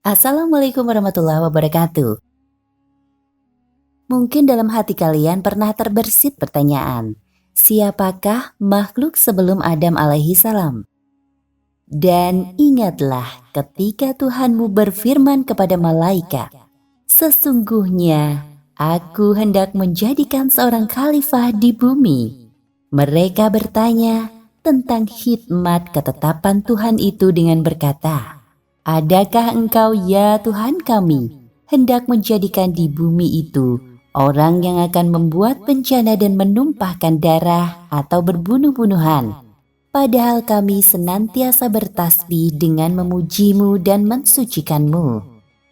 Assalamualaikum warahmatullahi wabarakatuh. Mungkin dalam hati kalian pernah terbersit pertanyaan, siapakah makhluk sebelum Adam alaihi salam? Dan ingatlah ketika Tuhanmu berfirman kepada malaikat, sesungguhnya aku hendak menjadikan seorang khalifah di bumi. Mereka bertanya tentang hikmat ketetapan Tuhan itu dengan berkata, adakah engkau ya Tuhan kami hendak menjadikan di bumi itu orang yang akan membuat bencana dan menumpahkan darah atau berbunuh-bunuhan? Padahal kami senantiasa bertasbih dengan memujimu dan mensucikanmu.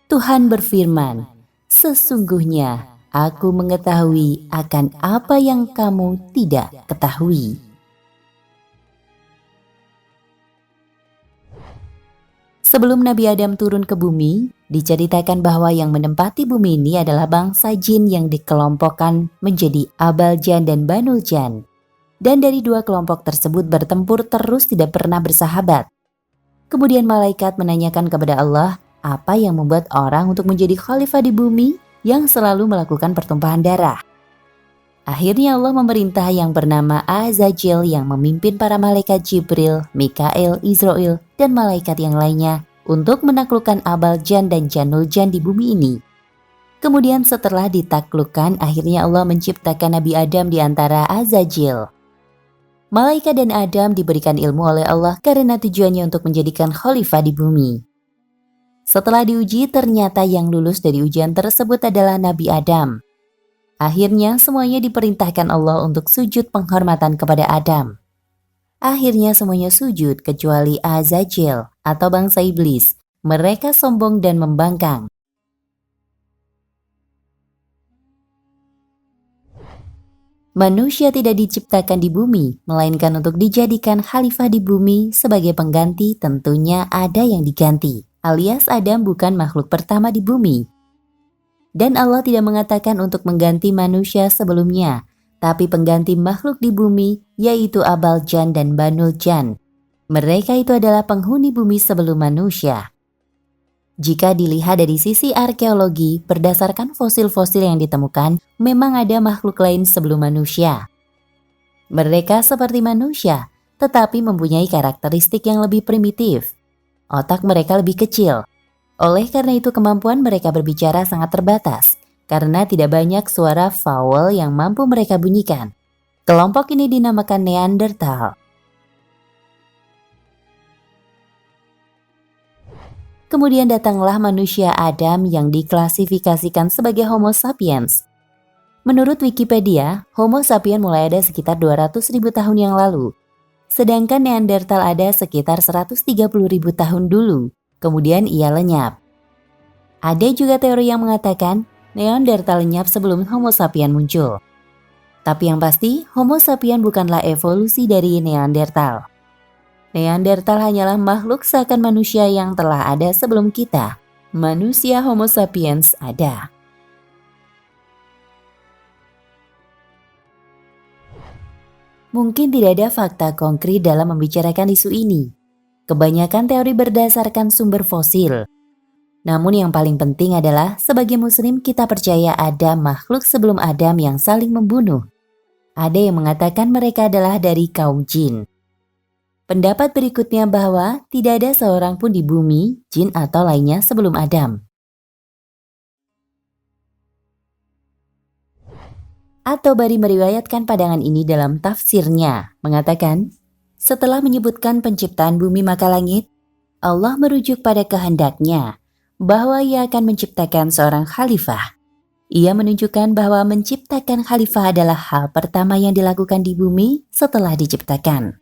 Tuhan berfirman, sesungguhnya aku mengetahui akan apa yang kamu tidak ketahui. Sebelum Nabi Adam turun ke bumi, diceritakan bahwa yang menempati bumi ini adalah bangsa jin yang dikelompokkan menjadi Abal Jan dan Banul Jan. Dan dari dua kelompok tersebut bertempur terus tidak pernah bersahabat. Kemudian malaikat menanyakan kepada Allah, apa yang membuat orang untuk menjadi khalifah di bumi yang selalu melakukan pertumpahan darah? Akhirnya Allah memerintah yang bernama Azazil yang memimpin para malaikat Jibril, Mikail, Israel, dan malaikat yang lainnya untuk menaklukkan Abal Jan dan Janul Jan di bumi ini. Kemudian setelah ditaklukkan, akhirnya Allah menciptakan Nabi Adam di antara Azazil. Malaikat dan Adam diberikan ilmu oleh Allah karena tujuannya untuk menjadikan khalifah di bumi. Setelah diuji, ternyata yang lulus dari ujian tersebut adalah Nabi Adam. Akhirnya semuanya diperintahkan Allah untuk sujud penghormatan kepada Adam. Akhirnya semuanya sujud kecuali Azazil atau bangsa iblis. Mereka sombong dan membangkang. Manusia tidak diciptakan di bumi, melainkan untuk dijadikan khalifah di bumi sebagai pengganti. Tentunya ada yang diganti, alias Adam bukan makhluk pertama di bumi. Dan Allah tidak mengatakan untuk mengganti manusia sebelumnya, tapi pengganti makhluk di bumi yaitu Abal Jan dan Banul Jan. Mereka itu adalah penghuni bumi sebelum manusia. Jika dilihat dari sisi arkeologi, berdasarkan fosil-fosil yang ditemukan, memang ada makhluk lain sebelum manusia. Mereka seperti manusia, tetapi mempunyai karakteristik yang lebih primitif. Otak mereka lebih kecil. Oleh karena itu kemampuan mereka berbicara sangat terbatas, karena tidak banyak suara vowel yang mampu mereka bunyikan. Kelompok ini dinamakan Neanderthal. Kemudian datanglah manusia Adam yang diklasifikasikan sebagai Homo sapiens. Menurut Wikipedia, Homo sapiens mulai ada sekitar 200.000 tahun yang lalu. Sedangkan Neanderthal ada sekitar 130.000 tahun dulu. Kemudian ia lenyap. Ada juga teori yang mengatakan Neanderthal lenyap sebelum Homo sapiens muncul. Tapi yang pasti, Homo sapiens bukanlah evolusi dari Neanderthal. Neanderthal hanyalah makhluk seakan manusia yang telah ada sebelum kita. Manusia Homo sapiens ada. Mungkin tidak ada fakta konkret dalam membicarakan isu ini. Kebanyakan teori berdasarkan sumber fosil. Namun yang paling penting adalah sebagai muslim kita percaya ada makhluk sebelum Adam yang saling membunuh. Ada yang mengatakan mereka adalah dari kaum jin. Pendapat berikutnya bahwa tidak ada seorang pun di bumi, jin atau lainnya sebelum Adam. At-Tabari meriwayatkan pandangan ini dalam tafsirnya, mengatakan, setelah menyebutkan penciptaan bumi maka langit, Allah merujuk pada kehendaknya bahwa ia akan menciptakan seorang khalifah. Ia menunjukkan bahwa menciptakan khalifah adalah hal pertama yang dilakukan di bumi setelah diciptakan.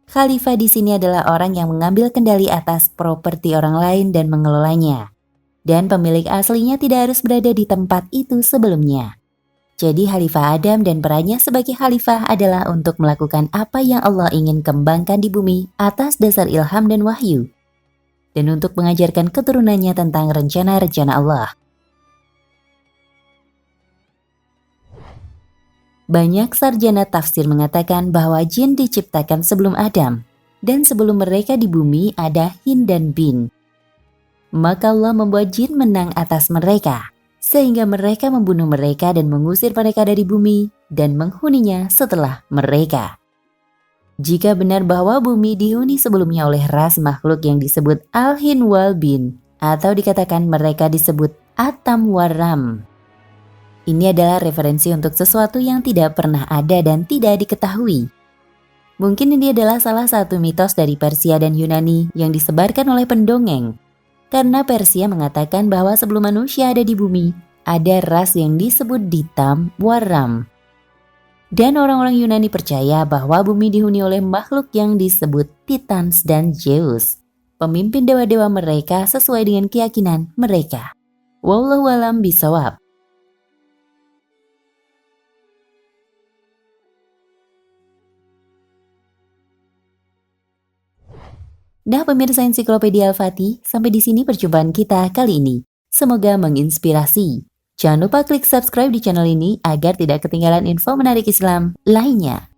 Khalifah di sini adalah orang yang mengambil kendali atas properti orang lain dan mengelolanya. Dan pemilik aslinya tidak harus berada di tempat itu sebelumnya. Jadi Khalifah Adam dan perannya sebagai khalifah adalah untuk melakukan apa yang Allah ingin kembangkan di bumi atas dasar ilham dan wahyu. Dan untuk mengajarkan keturunannya tentang rencana-rencana Allah. Banyak sarjana tafsir mengatakan bahwa jin diciptakan sebelum Adam, dan sebelum mereka di bumi ada Hin dan Bin. Maka Allah membuat jin menang atas mereka, sehingga mereka membunuh mereka dan mengusir mereka dari bumi dan menghuninya setelah mereka. Jika benar bahwa bumi dihuni sebelumnya oleh ras makhluk yang disebut Al-Hin wal Bin, atau dikatakan mereka disebut Atam Waram. Ini adalah referensi untuk sesuatu yang tidak pernah ada dan tidak diketahui. Mungkin ini adalah salah satu mitos dari Persia dan Yunani yang disebarkan oleh pendongeng. Karena Persia mengatakan bahwa sebelum manusia ada di bumi, ada ras yang disebut Ditam Waram. Dan orang-orang Yunani percaya bahwa bumi dihuni oleh makhluk yang disebut Titans dan Zeus, pemimpin dewa-dewa mereka sesuai dengan keyakinan mereka. Wallahu a'lam bishawab. Nah pemirsa Ensiklopedia Al-Fatih, sampai di sini perjumpaan kita kali ini. Semoga menginspirasi. Jangan lupa klik subscribe di channel ini agar tidak ketinggalan info menarik Islam lainnya.